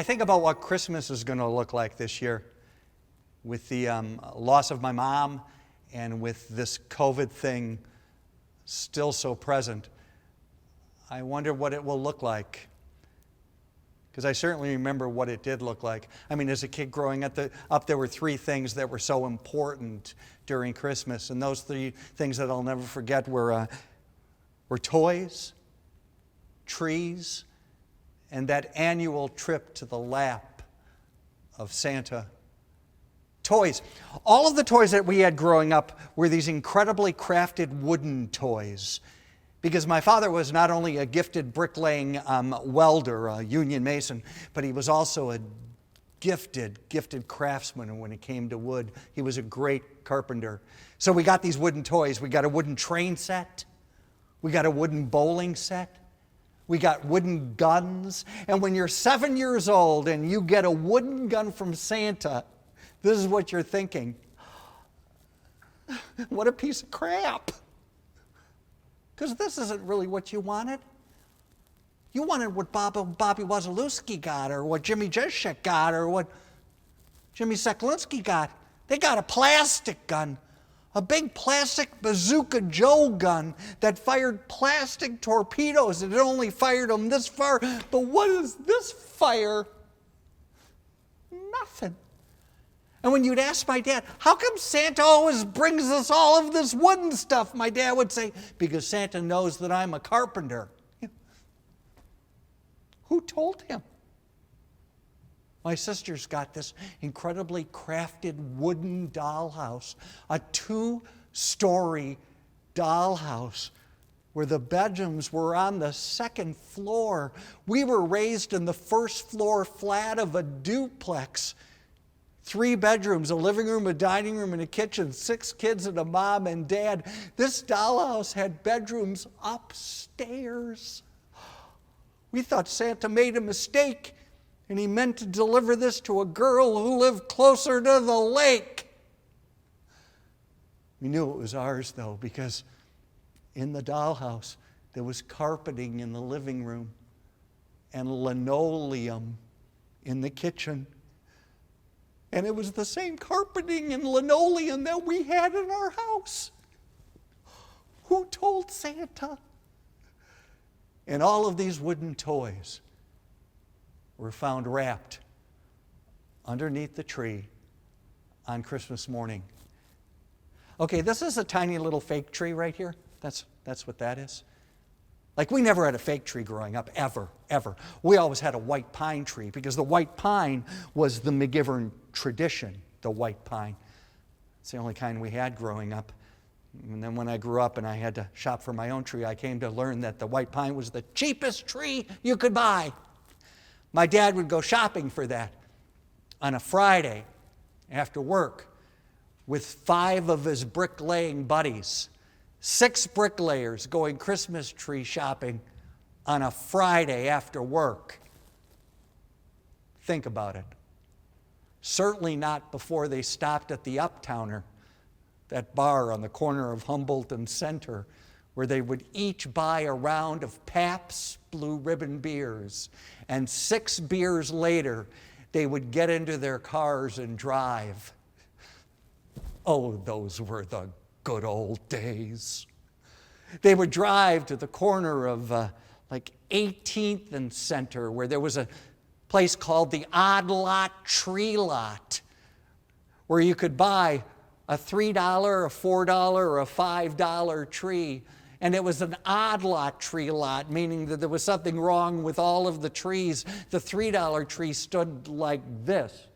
I think about what Christmas is going to look like this year with the loss of my mom and with this COVID thing still so present. I wonder what it will look like. Because I certainly remember what it did look like. I mean, as a kid growing up, there were three things that were so important during Christmas. And those three things that I'll never forget were toys, trees, and that annual trip to the lap of Santa. Toys. All of the toys that we had growing up were these incredibly crafted wooden toys. Because my father was not only a gifted bricklaying welder, a union mason, but he was also a gifted craftsman when it came to wood. He was a great carpenter. So we got these wooden toys. We got a wooden train set. We got a wooden bowling set. We got wooden guns. And when you're 7 years old and you get a wooden gun from Santa, this is what you're thinking. What a piece of crap. Because this isn't really what you wanted. You wanted what Bobby Wazalewski got, or what Jimmy Jeszek got, or what Jimmy Seklinski got. They got a plastic gun. A big plastic Bazooka Joe gun that fired plastic torpedoes, and it only fired them this far. But what does this fire? Nothing. And when you'd ask my dad, how come Santa always brings us all of this wooden stuff? My dad would say, because Santa knows that I'm a carpenter. Who told him? My sister's got this incredibly crafted wooden dollhouse, a 2-story dollhouse where the bedrooms were on the second floor. We were raised in the first floor flat of a duplex. 3 bedrooms, a living room, a dining room, and a kitchen, 6 kids and a mom and dad. This dollhouse had bedrooms upstairs. We thought Santa made a mistake, and he meant to deliver this to a girl who lived closer to the lake. We knew it was ours, though, because in the dollhouse, there was carpeting in the living room and linoleum in the kitchen. And it was the same carpeting and linoleum that we had in our house. Who told Santa? And all of these wooden toys were found wrapped underneath the tree on Christmas morning. Okay, this is a tiny little fake tree right here. That's what that is. Like, we never had a fake tree growing up, ever. We always had a white pine tree because the white pine was the McGivern tradition, the white pine. It's the only kind we had growing up. And then when I grew up and I had to shop for my own tree, I came to learn that the white pine was the cheapest tree you could buy. My dad would go shopping for that on a Friday after work with 5 of his bricklaying buddies. 6 bricklayers going Christmas tree shopping on a Friday after work. Think about it. Certainly not before they stopped at the Uptowner, that bar on the corner of Humboldt and Center, where they would each buy a round of Pabst Blue Ribbon beers. And 6 beers later, they would get into their cars and drive. Oh, those were the good old days. They would drive to the corner of like 18th and Center, where there was a place called the Odd Lot Tree Lot, where you could buy a $3, a $4, or a $5 tree. And it was an odd lot tree lot, meaning that there was something wrong with all of the trees. The $3 tree stood like this.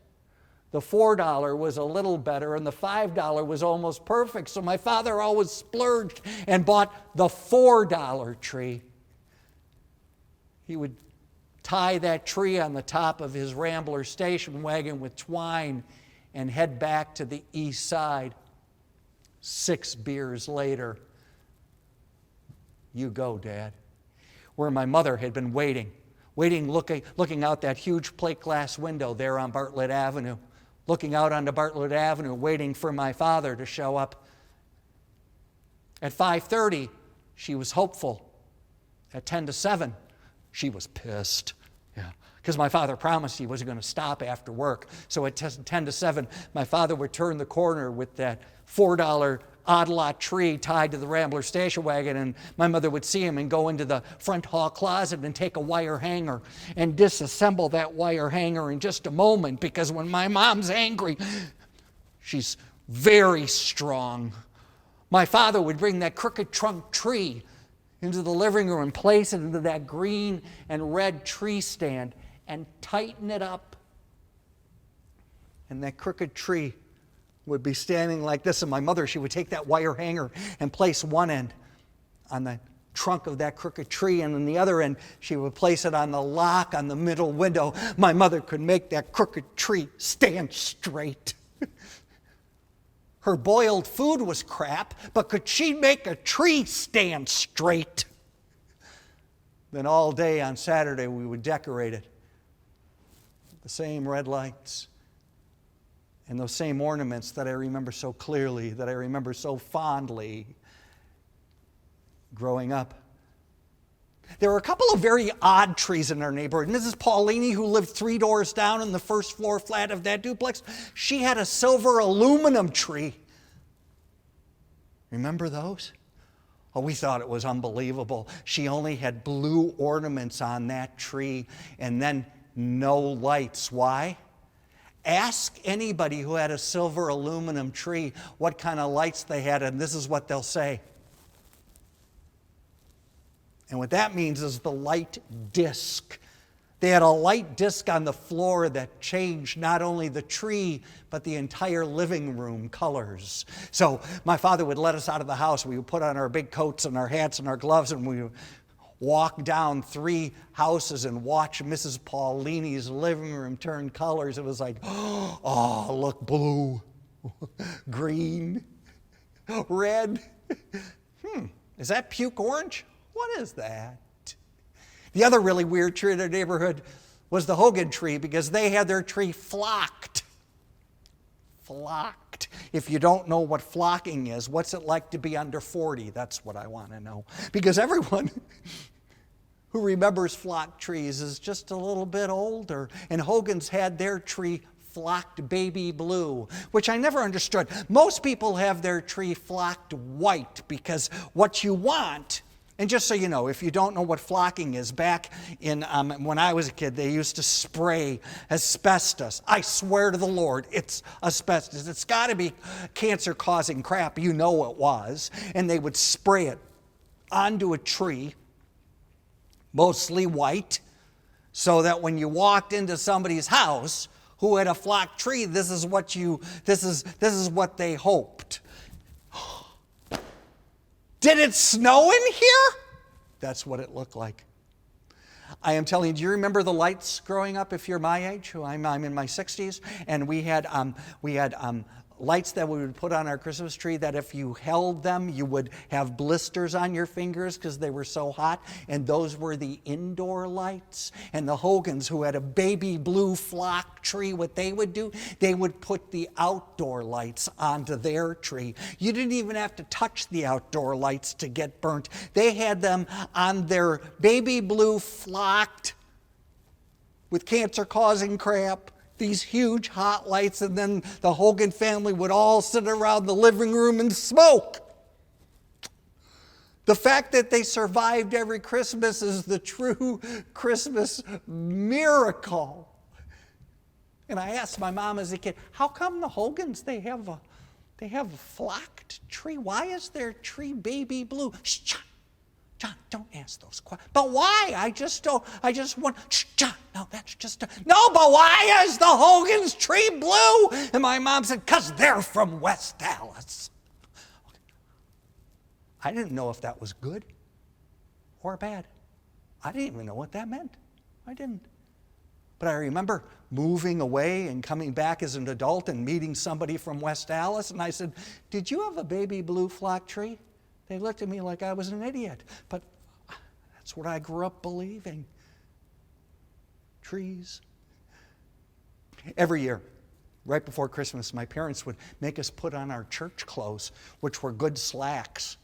The $4 was a little better, and the $5 was almost perfect. So my father always splurged and bought the $4 tree. He would tie that tree on the top of his Rambler station wagon with twine and head back to the east side. 6 beers later, you go, Dad. Where my mother had been waiting, looking out that huge plate glass window there on Bartlett Avenue, looking out onto Bartlett Avenue, waiting for my father to show up. At 5:30, she was hopeful. At 10 to 7, she was pissed. Yeah, because my father promised he wasn't going to stop after work. So at 10 to 7, my father would turn the corner with that $4 odd lot tree tied to the Rambler station wagon, and my mother would see him and go into the front hall closet and take a wire hanger and disassemble that wire hanger in just a moment, because when my mom's angry, she's very strong. My father would bring that crooked trunk tree into the living room and place it into that green and red tree stand and tighten it up. And that crooked tree would be standing like this, and my mother, she would take that wire hanger and place one end on the trunk of that crooked tree, and on the other end, she would place it on the lock on the middle window. My mother could make that crooked tree stand straight. Her boiled food was crap, but could she make a tree stand straight? Then all day on Saturday, we would decorate it. The same red lights and those same ornaments that I remember so clearly, that I remember so fondly growing up. There were a couple of very odd trees in our neighborhood. Mrs. Paulini, who lived 3 doors down in the first floor flat of that duplex, she had a silver aluminum tree. Remember those? Oh, we thought it was unbelievable. She only had blue ornaments on that tree and then no lights. Why? Ask anybody who had a silver aluminum tree what kind of lights they had, and this is what they'll say. And what that means is the light disc. They had a light disc on the floor that changed not only the tree, but the entire living room colors. So my father would let us out of the house. We would put on our big coats and our hats and our gloves, and we would walk down 3 houses and watch Mrs. Paulini's living room turn colors. It was like, oh, look, blue, green, red. Is that puke orange? What is that? The other really weird tree in our neighborhood was the Hogan tree, because they had their tree flocked. Flocked. If you don't know what flocking is, what's it like to be under 40? That's what I want to know. Because everyone who remembers flocked trees is just a little bit older. And Hogan's had their tree flocked baby blue, which I never understood. Most people have their tree flocked white, because what you want, and just so you know, if you don't know what flocking is, back in when I was a kid, they used to spray asbestos. I swear to the Lord, it's asbestos. It's got to be cancer-causing crap. You know it was. And they would spray it onto a tree, mostly white, so that when you walked into somebody's house who had a flocked tree, this is what they hoped. Did it snow in here? That's what it looked like. I am telling you, do you remember the lights growing up if you're my age? I'm in my 60s, and we had lights that we would put on our Christmas tree that if you held them, you would have blisters on your fingers because they were so hot, and those were the indoor lights. And the Hogans, who had a baby blue flock tree, what they would do, they would put the outdoor lights onto their tree. You didn't even have to touch the outdoor lights to get burnt. They had them on their baby blue flocked with cancer-causing crap, these huge hot lights, and then the Hogan family would all sit around the living room and smoke. The fact that they survived every Christmas is the true Christmas miracle. And I asked my mom as a kid, how come the Hogans, they have a flocked tree? Why is their tree baby blue? Shh, John, don't ask those questions. But why? I just want, shh, John, no, that's just, no, but why is the Hogan's tree blue? And my mom said, because they're from West Dallas. I didn't know if that was good or bad. I didn't even know what that meant. I didn't. But I remember moving away and coming back as an adult and meeting somebody from West Dallas, and I said, did you have a baby blue flock tree? They looked at me like I was an idiot, but that's what I grew up believing. Trees. Every year, right before Christmas, my parents would make us put on our church clothes, which were good slacks,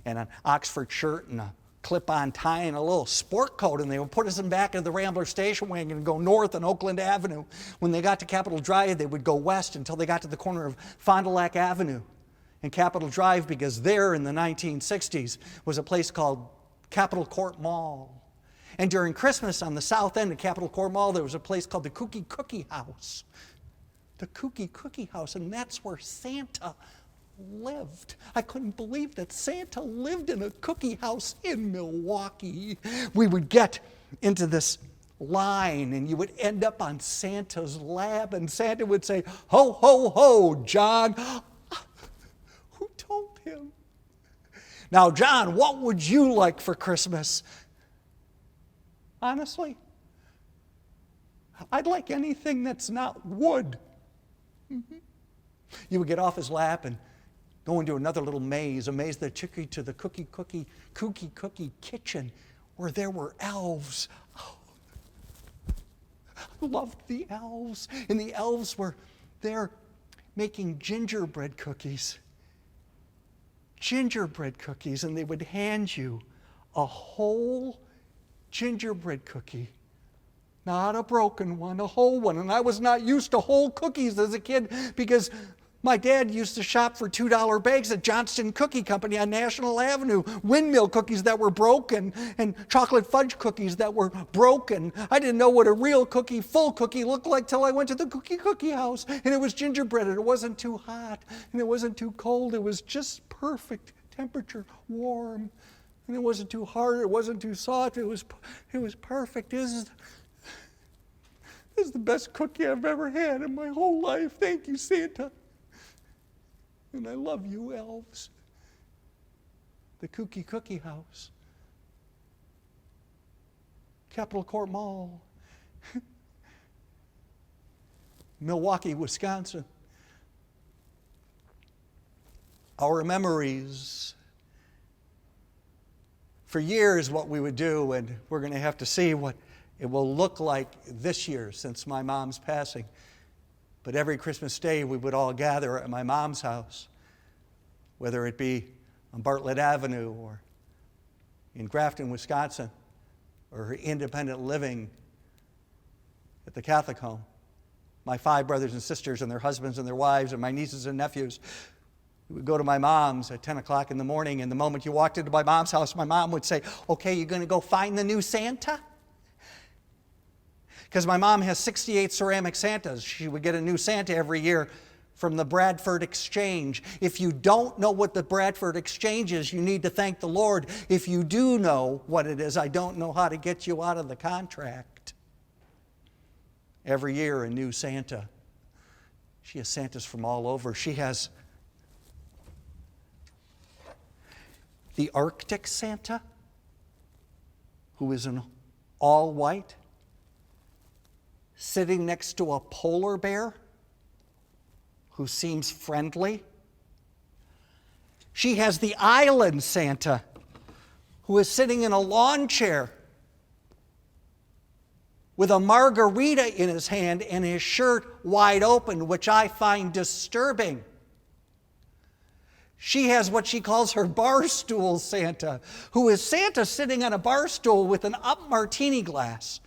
and an Oxford shirt and a clip-on tie and a little sport coat, and they would put us in back of the Rambler station wagon and go north on Oakland Avenue. When they got to Capitol Drive, they would go west until they got to the corner of Fond du Lac Avenue and Capitol Drive, because there in the 1960s was a place called Capitol Court Mall. And during Christmas on the south end of Capitol Court Mall, there was a place called the Cookie House. The Cookie House, and that's where Santa lived. I couldn't believe that Santa lived in a cookie house in Milwaukee. We would get into this line, and you would end up on Santa's lap, and Santa would say, "Ho, ho, ho, John." Who told him? Now, John, what would you like for Christmas? Honestly, I'd like anything that's not wood. You would get off his lap and go into another little maze, a maze that took you to the cookie kitchen, where there were elves. Oh, I loved the elves. And the elves were there making gingerbread cookies. Gingerbread cookies, and they would hand you a whole gingerbread cookie. Not a broken one, a whole one. And I was not used to whole cookies as a kid, because my dad used to shop for $2 bags at Johnston Cookie Company on National Avenue. Windmill cookies that were broken and chocolate fudge cookies that were broken. I didn't know what a real cookie, full cookie looked like till I went to the cookie house. And it was gingerbread, and it wasn't too hot and it wasn't too cold. It was just perfect temperature, warm. And it wasn't too hard, it wasn't too soft. It was perfect. This is the best cookie I've ever had in my whole life. Thank you, Santa. And I love you, elves. The Cookie House. Capitol Court Mall. Milwaukee, Wisconsin. Our memories. For years, what we would do, and we're going to have to see what it will look like this year since my mom's passing. But every Christmas Day, we would all gather at my mom's house, whether it be on Bartlett Avenue or in Grafton, Wisconsin, or her independent living at the Catholic home. My 5 brothers and sisters and their husbands and their wives and my nieces and nephews. We would go to my mom's at 10 o'clock in the morning, and the moment you walked into my mom's house, my mom would say, "Okay, you're going to go find the new Santa?" Because my mom has 68 ceramic Santas. She would get a new Santa every year from the Bradford Exchange. If you don't know what the Bradford Exchange is, you need to thank the Lord. If you do know what it is, I don't know how to get you out of the contract. Every year, a new Santa. She has Santas from all over. She has the Arctic Santa, who is in all white, sitting next to a polar bear who seems friendly. She has the Island Santa, who is sitting in a lawn chair with a margarita in his hand and his shirt wide open, which I find disturbing. She has what she calls her bar stool Santa, who is Santa sitting on a bar stool with an up martini glass.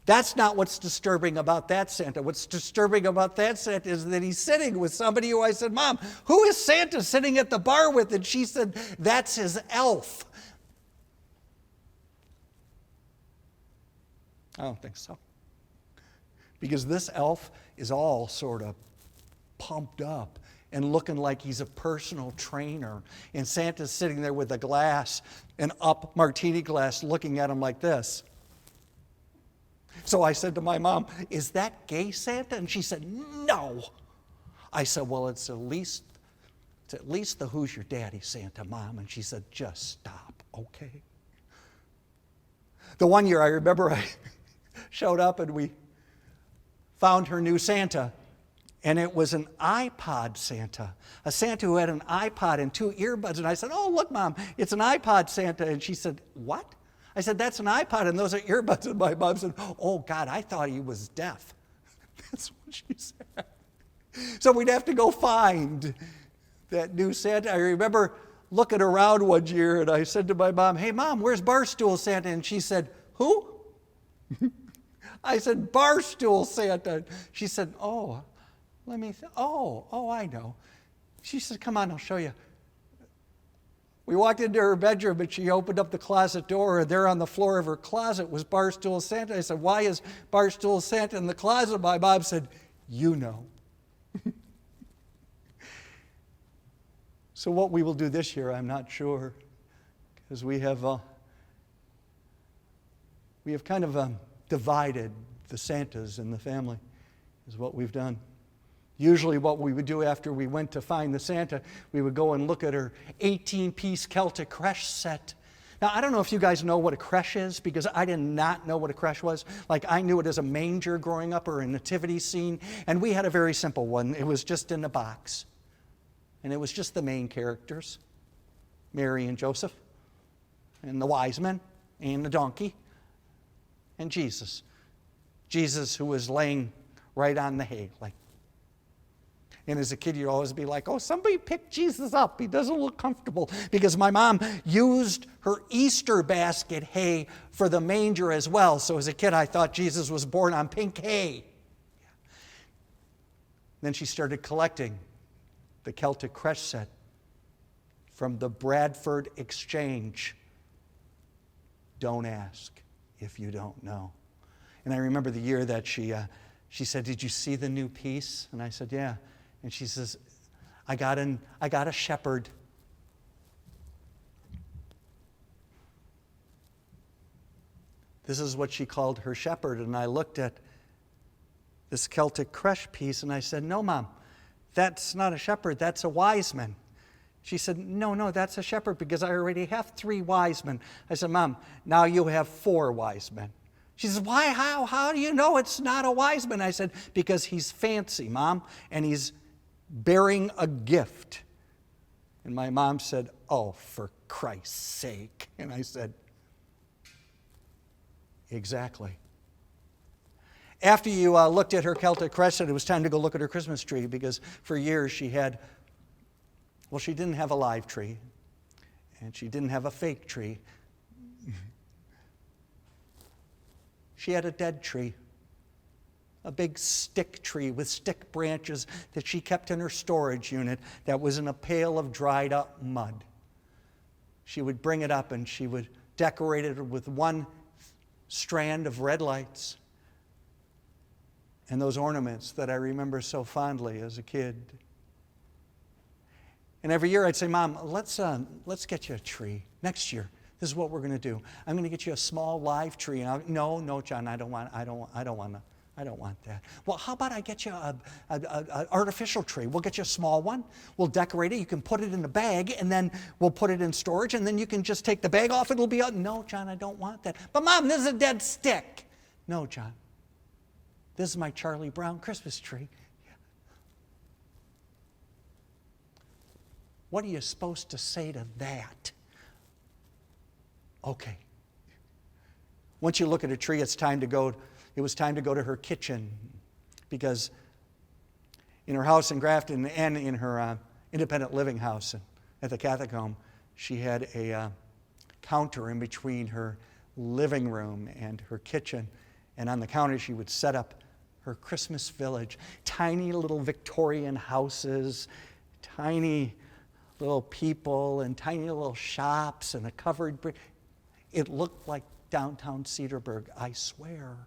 That's not what's disturbing about that Santa. What's disturbing about that Santa is that he's sitting with somebody who I said, "Mom, who is Santa sitting at the bar with?" And she said, "That's his elf." I don't think so. Because this elf is all sort of pumped up and looking like he's a personal trainer. And Santa's sitting there with a glass, an up martini glass, looking at him like this. So I said to my mom, "Is that gay Santa?" And she said, "No." I said, "Well, it's at least the Who's Your Daddy Santa, Mom." And she said, "Just stop, okay?" The one year I remember I showed up and we found her new Santa. And it was an iPod Santa, a Santa who had an iPod and 2 earbuds. And I said, "Oh, look, Mom, it's an iPod Santa." And she said, "What?" I said, "That's an iPod and those are earbuds." And my mom said, "Oh, God, I thought he was deaf." That's what she said. So we'd have to go find that new Santa. I remember looking around one year, and I said to my mom, "Hey, Mom, where's Barstool Santa?" And she said, "Who?" I said, "Barstool Santa." She said, "Oh, I know." She said, "Come on, I'll show you." We walked into her bedroom, and she opened up the closet door, and there on the floor of her closet was Barstool Santa. I said, "Why is Barstool Santa in the closet?" My mom said, "You know." So what we will do this year, I'm not sure, because we have kind of divided the Santas in the family, is what we've done. Usually what we would do after we went to find the Santa, we would go and look at her 18-piece Celtic creche set. Now, I don't know if you guys know what a creche is, because I did not know what a creche was. Like, I knew it as a manger growing up or a nativity scene, and we had a very simple one. It was just in a box, and it was just the main characters, Mary and Joseph, and the wise men, and the donkey, and Jesus. Jesus, who was laying right on the hay, like. And as a kid, you'd always be like, "Oh, somebody pick Jesus up. He doesn't look comfortable." Because my mom used her Easter basket hay for the manger as well. So as a kid, I thought Jesus was born on pink hay. Then she started collecting the Celtic creche set from the Bradford Exchange. Don't ask if you don't know. And I remember the year that she said, "Did you see the new piece?" And I said, "Yeah." And she says, I got a shepherd. This is what she called her shepherd. And I looked at this Celtic creche piece and I said, "No, Mom, that's not a shepherd, that's a wise man." She said, No, that's a shepherd, because I already have 3 wise men. I said, "Mom, now you have 4 wise men." She says, "Why? How do you know it's not a wise man?" I said, "Because he's fancy, Mom, and he's bearing a gift." And my mom said, "Oh, for Christ's sake." And I said, "Exactly." After you looked at her Celtic creche, it was time to go look at her Christmas tree, because for years she didn't have a live tree, and she didn't have a fake tree. She had a dead tree. A big stick tree with stick branches that she kept in her storage unit that was in a pail of dried up mud. She would bring it up and she would decorate it with 1 strand of red lights and those ornaments that I remember so fondly as a kid. And every year I'd say, "Mom, let's get you a tree next year. This is what we're going to do. I'm going to get you a small live tree." And no, John, I don't want that. "Well, how about I get you an artificial tree? We'll get you a small one. We'll decorate it. You can put it in a bag, and then we'll put it in storage, and then you can just take the bag off. It'll be out." "No, John, I don't want that." "But Mom, this is a dead stick." "No, John. This is my Charlie Brown Christmas tree." What are you supposed to say to that? Okay. Once you look at a tree, it was time to go to her kitchen, because in her house in Grafton and in her independent living house at the Catholic home, she had a counter in between her living room and her kitchen. And on the counter, she would set up her Christmas village. Tiny little Victorian houses, tiny little people, and tiny little shops, and a covered brick. It looked like downtown Cedarburg, I swear.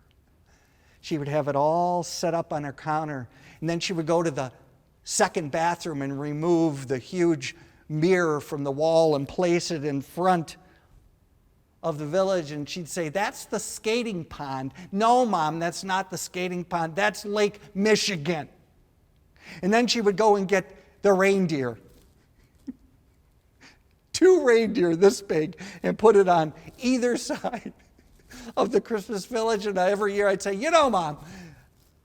She would have it all set up on her counter, and then she would go to the second bathroom and remove the huge mirror from the wall and place it in front of the village, and she'd say, "That's the skating pond." "No, Mom, that's not the skating pond. That's Lake Michigan." And then she would go and get the reindeer. 2 reindeer this big, and put it on either side of the Christmas village. And every year I'd say, "You know, Mom,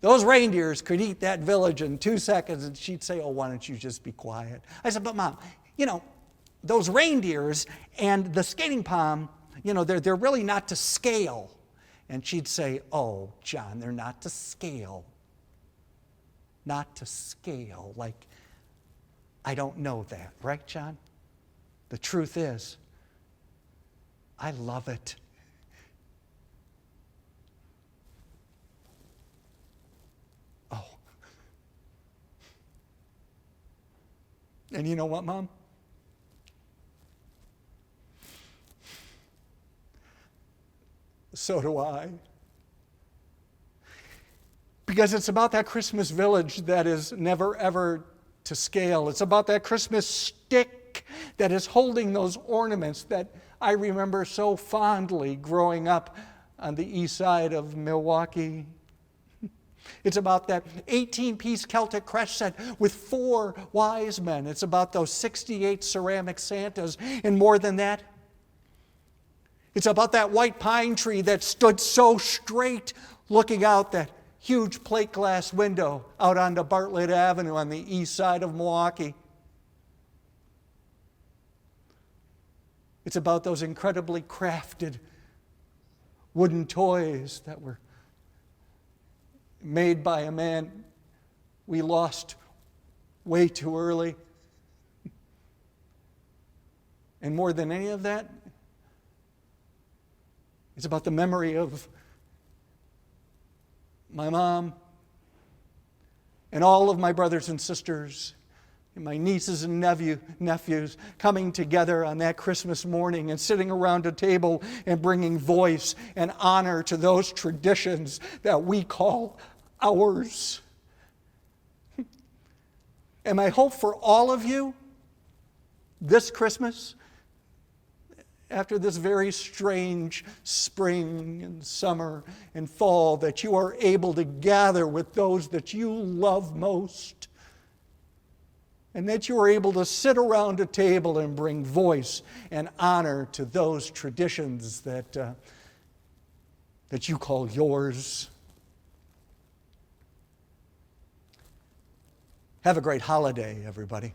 those reindeers could eat that village in 2 seconds." And she'd say, "Oh, why don't you just be quiet?" I said, "But Mom, those reindeers and the skating pond, they're really not to scale." And she'd say, "Oh, John, they're not to scale. Not to scale. Like, I don't know that. Right, John?" The truth is, I love it. Oh. And you know what, Mom? So do I. Because it's about that Christmas village that is never ever to scale. It's about that Christmas stick that is holding those ornaments that I remember so fondly growing up on the east side of Milwaukee. It's about that 18-piece Celtic crest set with 4 wise men. It's about those 68 ceramic Santas, and more than that, it's about that white pine tree that stood so straight looking out that huge plate glass window out onto Bartlett Avenue on the east side of Milwaukee. It's about those incredibly crafted wooden toys that were made by a man we lost way too early. And more than any of that, it's about the memory of my mom and all of my brothers and sisters and my nieces and nephews coming together on that Christmas morning and sitting around a table and bringing voice and honor to those traditions that we call ours. And my hope for all of you this Christmas, after this very strange spring and summer and fall, that you are able to gather with those that you love most, and that you are able to sit around a table and bring voice and honor to those traditions that you call yours. Have a great holiday, everybody.